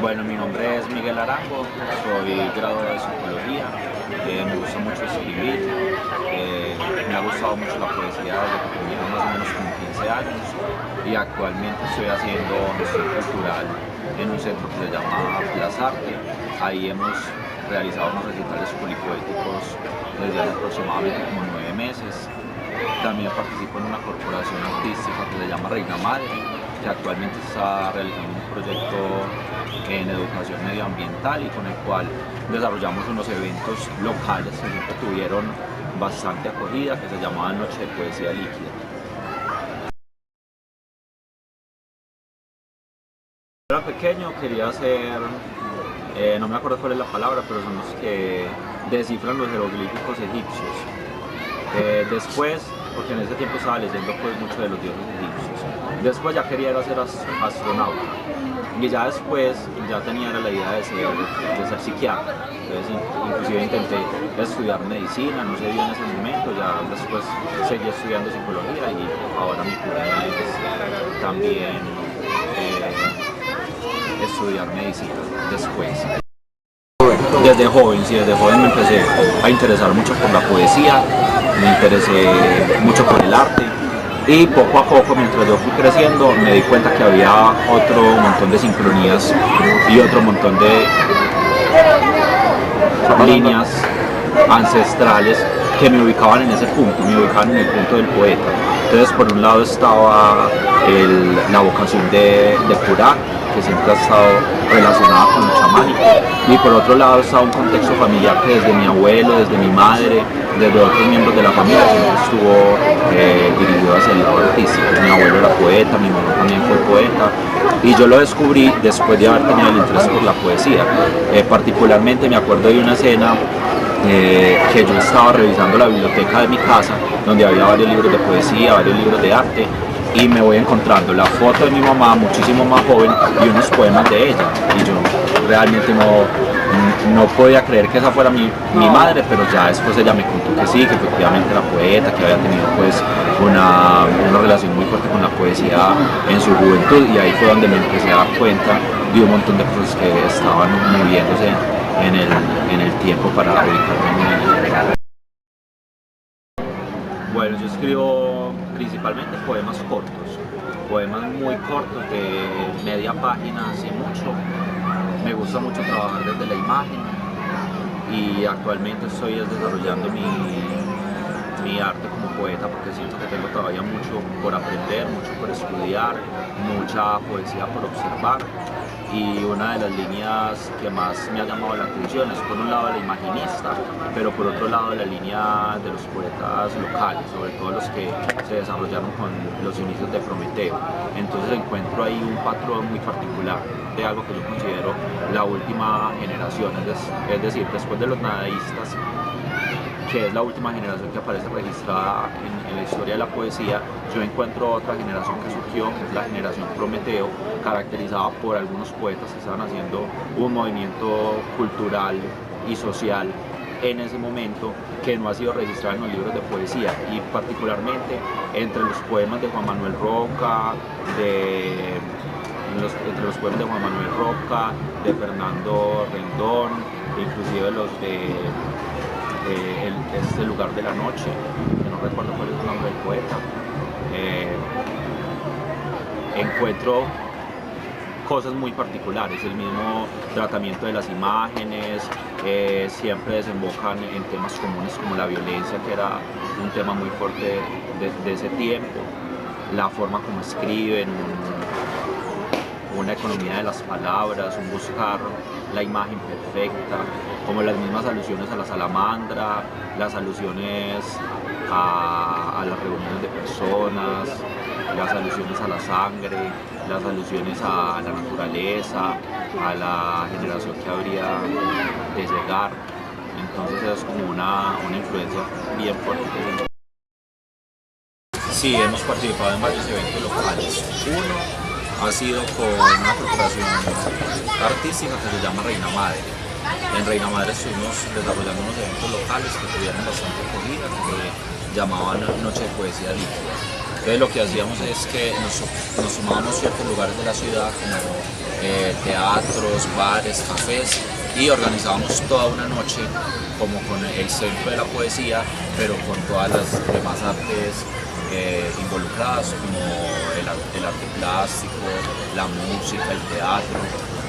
Bueno, mi nombre es Miguel Arango, soy graduado de Psicología, me gusta mucho escribir, me ha gustado mucho la poesía desde que tenía más o menos como 15 años y actualmente estoy haciendo gestión cultural en un centro que se llama Plazarte. Ahí hemos realizado unos recitales polipoéticos desde hace aproximadamente como 9 meses. También participo en una corporación artística que se llama Reina Madre, que actualmente está realizando un proyecto en educación medioambiental y con el cual desarrollamos unos eventos locales que siempre tuvieron bastante acogida, que se llamaban Noche de Poesía Líquida. Cuando era pequeño quería ser, no me acuerdo cuál es la palabra, pero son los que descifran los jeroglíficos egipcios. Después, porque en ese tiempo estaba leyendo pues mucho de los dioses egipcios, después ya quería ser astronauta y ya después ya tenía la idea de ser psiquiatra. Entonces inclusive intenté estudiar medicina, no se dio en ese momento, ya después seguí estudiando psicología y ahora mi plan es también estudiar medicina después. Desde joven me empecé a interesar mucho por la poesía, me interesé mucho por el arte y poco a poco, mientras yo fui creciendo, me di cuenta que había otro montón de sincronías y otro montón de líneas ancestrales que me ubicaban en ese punto, me ubicaban en el punto del poeta. Entonces, por un lado estaba la vocación de curar, que siempre ha estado relacionada con lo chamánico, y por otro lado estaba un contexto familiar que desde mi abuelo, desde mi madre, desde otros miembros de la familia siempre estuvo dirigido hacia el lado artístico. Mi abuelo era poeta, mi mamá también fue poeta, y yo lo descubrí después de haber tenido el interés por la poesía. Particularmente me acuerdo de una escena que yo estaba revisando la biblioteca de mi casa, donde había varios libros de poesía, varios libros de arte, y me voy encontrando la foto de mi mamá muchísimo más joven y unos poemas de ella, y yo realmente no podía creer que esa fuera mi madre, pero ya después ella me contó que sí, que efectivamente era poeta, que había tenido pues una relación muy fuerte con la poesía en su juventud, y ahí fue donde me empecé a dar cuenta de un montón de cosas que estaban moviéndose en el tiempo para ubicarme en el. Bueno, yo escribo principalmente poemas cortos, poemas muy cortos de media página, así mucho. Me gusta mucho trabajar desde la imagen y actualmente estoy desarrollando mi arte como poeta, porque siento que tengo todavía mucho por aprender, mucho por estudiar, mucha poesía por observar. Y una de las líneas que más me ha llamado la atención es por un lado la imaginista, pero por otro lado la línea de los poetas locales, sobre todo los que se desarrollaron con los inicios de Prometeo. Entonces encuentro ahí un patrón muy particular de algo que yo considero la última generación, es decir, después de los nadaístas, que es la última generación que aparece registrada en la historia de la poesía, yo encuentro otra generación que surgió, que es la generación Prometeo, caracterizada por algunos poetas que estaban haciendo un movimiento cultural y social en ese momento que no ha sido registrado en los libros de poesía, y particularmente entre los poemas de Juan Manuel Roca, entre los poemas de Juan Manuel Roca, de Fernando Rendón, inclusive los de este lugar de la noche, que no recuerdo cuál es el nombre del poeta. Encuentro cosas muy particulares, el mismo tratamiento de las imágenes, siempre desembocan en temas comunes como la violencia, que era un tema muy fuerte de ese tiempo, la forma como escriben, una economía de las palabras, un buscar la imagen perfecta, como las mismas alusiones a la salamandra, las alusiones a las reuniones de personas, las alusiones a la sangre, las alusiones a la naturaleza, a la generación que habría de llegar. Entonces es como una influencia bien fuerte. Sí, hemos participado en varios eventos locales. Uno ha sido con una corporación artística que se llama Reina Madre. En Reina Madre estuvimos desarrollando unos eventos locales que tuvieron bastante acogida, que llamaban Noche de Poesía Líquida. Entonces lo que hacíamos es que nos sumábamos ciertos lugares de la ciudad, como teatros, bares, cafés, y organizábamos toda una noche como con el centro de la poesía, pero con todas las demás artes involucradas, como el arte plástico, la música, el teatro.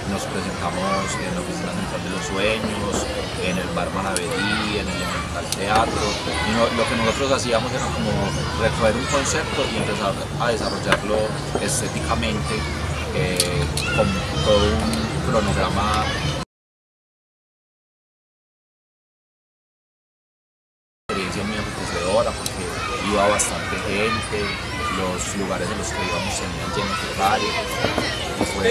Nos presentamos en la Oficina Central de los Sueños, en el Bar Maravedí, en el Elemental Teatro. Y lo que nosotros hacíamos era como recoger un concepto y empezar a desarrollarlo estéticamente con todo un cronograma. Experiencia muy enriquecedora porque iba bastante gente, los lugares en los que íbamos tenían llenos de horario, y fue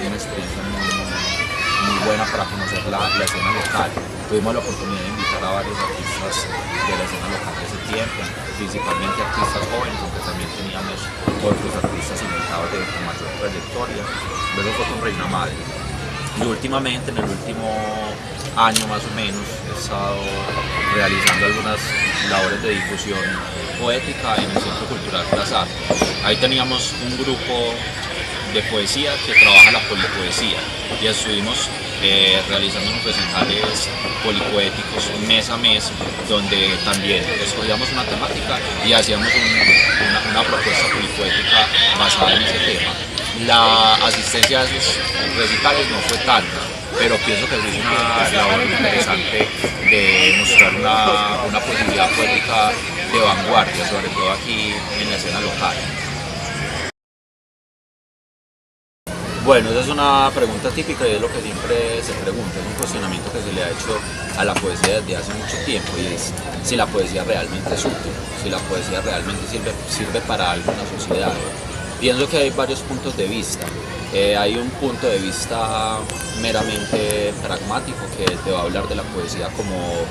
una experiencia muy buena para conocer la escena local. Tuvimos la oportunidad de invitar a varios artistas de la escena local de ese tiempo, principalmente artistas jóvenes, aunque también teníamos otros artistas invitados de mayor trayectoria. Luego fue con Reina Madre. Y últimamente, en el último año más o menos, he estado realizando algunas labores de difusión poética en el Centro Cultural Plaza. Ahí teníamos un grupo de poesía que trabaja la polipoesía y estuvimos realizando unos recitales polipoéticos mes a mes, donde también escogíamos una temática y hacíamos una propuesta polipoética basada en ese tema. La asistencia a esos recitales no fue tanta, pero pienso que es una labor interesante de mostrar una posibilidad poética de vanguardia, sobre todo aquí en la escena local. Bueno, esa es una pregunta típica y es lo que siempre se pregunta, es un cuestionamiento que se le ha hecho a la poesía desde hace mucho tiempo, y es si la poesía realmente es útil, si la poesía realmente sirve para algo en la sociedad. Pienso que hay varios puntos de vista. Hay un punto de vista meramente pragmático que te va a hablar de la poesía como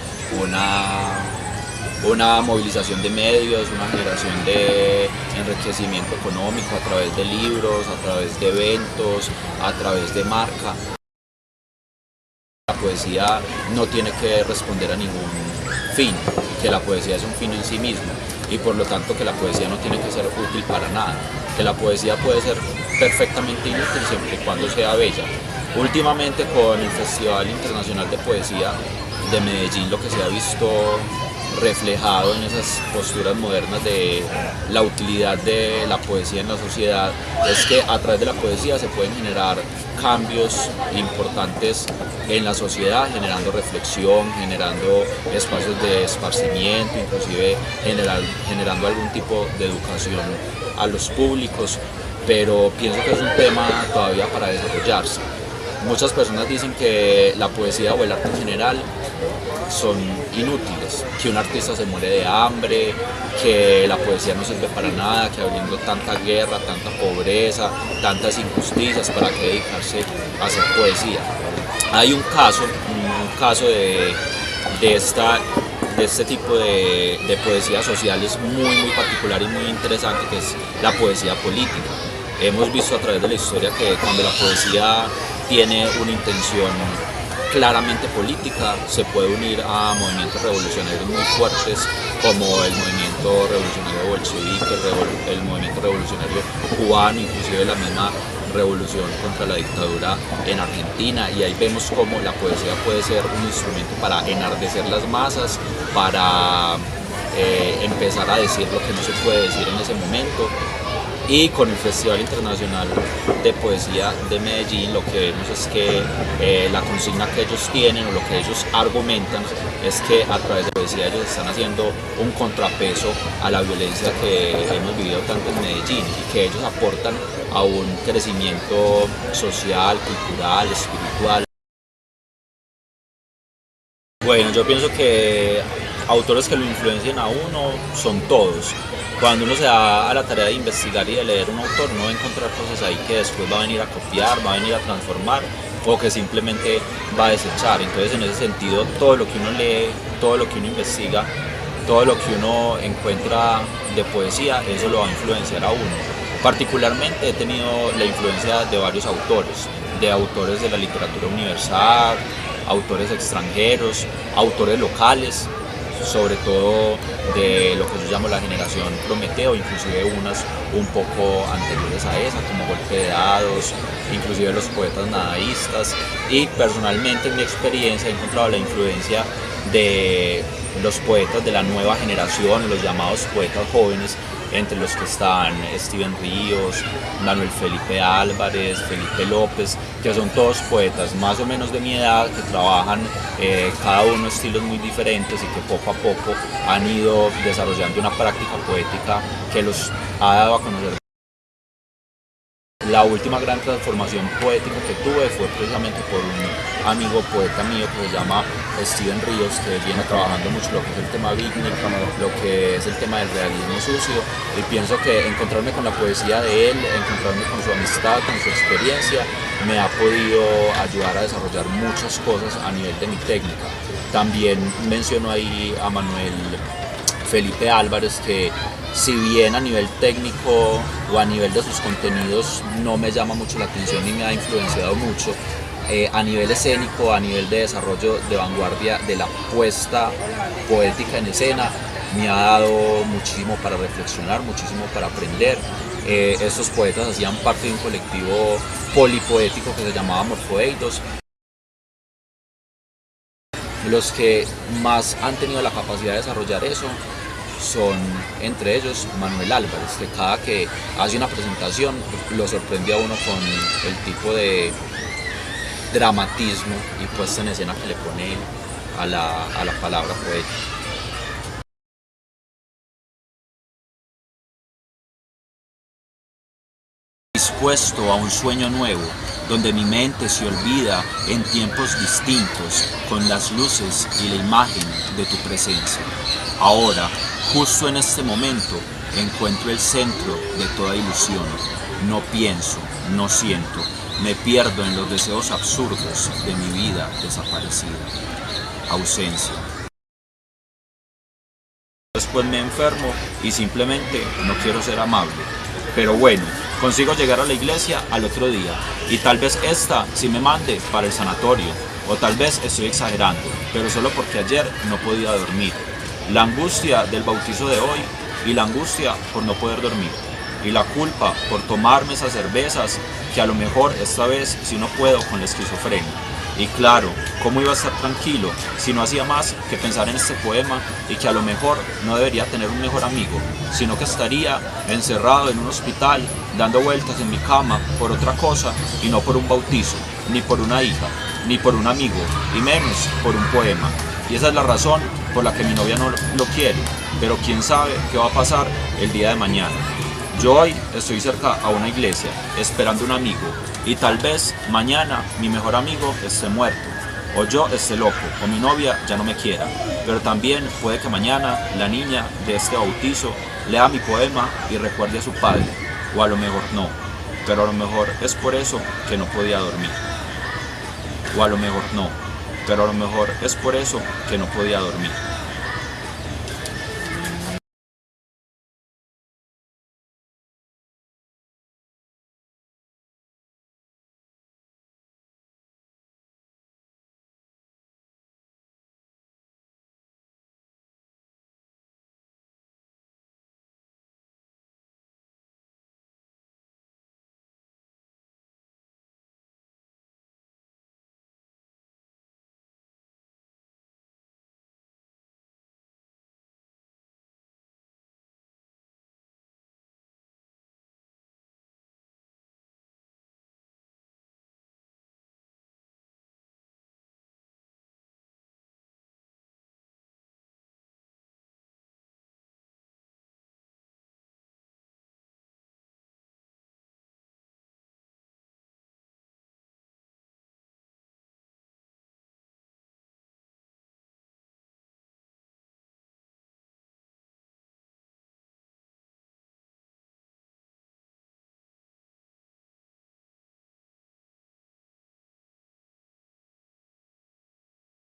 una movilización de medios, una generación de enriquecimiento económico a través de libros, a través de eventos, a través de marca. La poesía no tiene que responder a ningún fin, que la poesía es un fin en sí mismo, y por lo tanto que la poesía no tiene que ser útil para nada, que la poesía puede ser perfectamente inútil siempre y cuando sea bella. Últimamente con el Festival Internacional de Poesía de Medellín, lo que se ha visto reflejado en esas posturas modernas de la utilidad de la poesía en la sociedad es que a través de la poesía se pueden generar cambios importantes en la sociedad, generando reflexión, generando espacios de esparcimiento, inclusive generando algún tipo de educación a los públicos, pero pienso que es un tema todavía para desarrollarse. Muchas personas dicen que la poesía o el arte en general son inútiles, que un artista se muere de hambre, que la poesía no sirve para nada, que habiendo tanta guerra, tanta pobreza, tantas injusticias, ¿para qué dedicarse a hacer poesía? Hay un caso de este tipo de poesía social es muy particular y muy interesante, que es la poesía política. Hemos visto a través de la historia que cuando la poesía tiene una intención claramente política, se puede unir a movimientos revolucionarios muy fuertes como el movimiento revolucionario bolchevique, el movimiento revolucionario cubano, inclusive la misma revolución contra la dictadura en Argentina, y ahí vemos cómo la poesía puede ser un instrumento para enardecer las masas, para empezar a decir lo que no se puede decir en ese momento. Y con el Festival Internacional de Poesía de Medellín lo que vemos es que la consigna que ellos tienen o lo que ellos argumentan es que a través de la poesía ellos están haciendo un contrapeso a la violencia que hemos vivido tanto en Medellín, y que ellos aportan a un crecimiento social, cultural, espiritual. Bueno, yo pienso que autores que lo influencien a uno son todos. Cuando uno se da a la tarea de investigar y de leer un autor, no va a encontrar cosas ahí que después va a venir a copiar, va a venir a transformar, o que simplemente va a desechar. Entonces, en ese sentido, todo lo que uno lee, todo lo que uno investiga, todo lo que uno encuentra de poesía, eso lo va a influenciar a uno. Particularmente he tenido la influencia de varios autores de la literatura universal, autores extranjeros, autores locales. sobre todo de lo que yo llamo la generación Prometeo, inclusive unas un poco anteriores a esa, como Golpe de Dados, inclusive los poetas nadaístas, y personalmente en mi experiencia he encontrado la influencia de los poetas de la nueva generación, los llamados poetas jóvenes, entre los que están Steven Ríos, Manuel Felipe Álvarez, Felipe López, que son todos poetas más o menos de mi edad, que trabajan cada uno estilos muy diferentes y que poco a poco han ido desarrollando una práctica poética que los ha dado a conocer. La última gran transformación poética que tuve fue precisamente por un amigo poeta mío que se llama Steven Ríos, que viene trabajando mucho lo que es el tema beatnik, lo que es el tema del realismo sucio, y pienso que encontrarme con la poesía de él, encontrarme con su amistad, con su experiencia, me ha podido ayudar a desarrollar muchas cosas a nivel de mi técnica. También menciono ahí a Manuel Felipe Álvarez, que si bien a nivel técnico o a nivel de sus contenidos no me llama mucho la atención ni me ha influenciado mucho, a nivel escénico, a nivel de desarrollo de vanguardia de la puesta poética en escena, me ha dado muchísimo para reflexionar, muchísimo para aprender. Estos poetas hacían parte de un colectivo polipoético que se llamaba Morfoeidos. Los que más han tenido la capacidad de desarrollar eso son entre ellos Manuel Álvarez, que cada que hace una presentación lo sorprende a uno con el tipo de dramatismo y puesta en escena que le pone a la palabra poética. Dispuesto a un sueño nuevo, donde mi mente se olvida en tiempos distintos con las luces y la imagen de tu presencia. Ahora, justo en este momento, encuentro el centro de toda ilusión. No pienso, no siento, me pierdo en los deseos absurdos de mi vida desaparecida. Ausencia. Después me enfermo y simplemente no quiero ser amable. Pero bueno, consigo llegar a la iglesia al otro día y tal vez esta sí me mande para el sanatorio, o tal vez estoy exagerando, pero solo porque ayer no podía dormir. La angustia del bautizo de hoy y la angustia por no poder dormir y la culpa por tomarme esas cervezas que a lo mejor esta vez sí no puedo con la esquizofrenia. Y claro, ¿cómo iba a estar tranquilo si no hacía más que pensar en este poema y que a lo mejor no debería tener un mejor amigo, sino que estaría encerrado en un hospital dando vueltas en mi cama por otra cosa y no por un bautizo, ni por una hija, ni por un amigo, y menos por un poema? Y esa es la razón por la que mi novia no lo quiere, pero quién sabe qué va a pasar el día de mañana. Yo hoy estoy cerca a una iglesia, esperando un amigo, y tal vez mañana mi mejor amigo esté muerto, o yo esté loco, o mi novia ya no me quiera, pero también puede que mañana la niña de este bautizo lea mi poema y recuerde a su padre, o a lo mejor no, pero a lo mejor es por eso que no podía dormir, o a lo mejor no, pero a lo mejor es por eso que no podía dormir.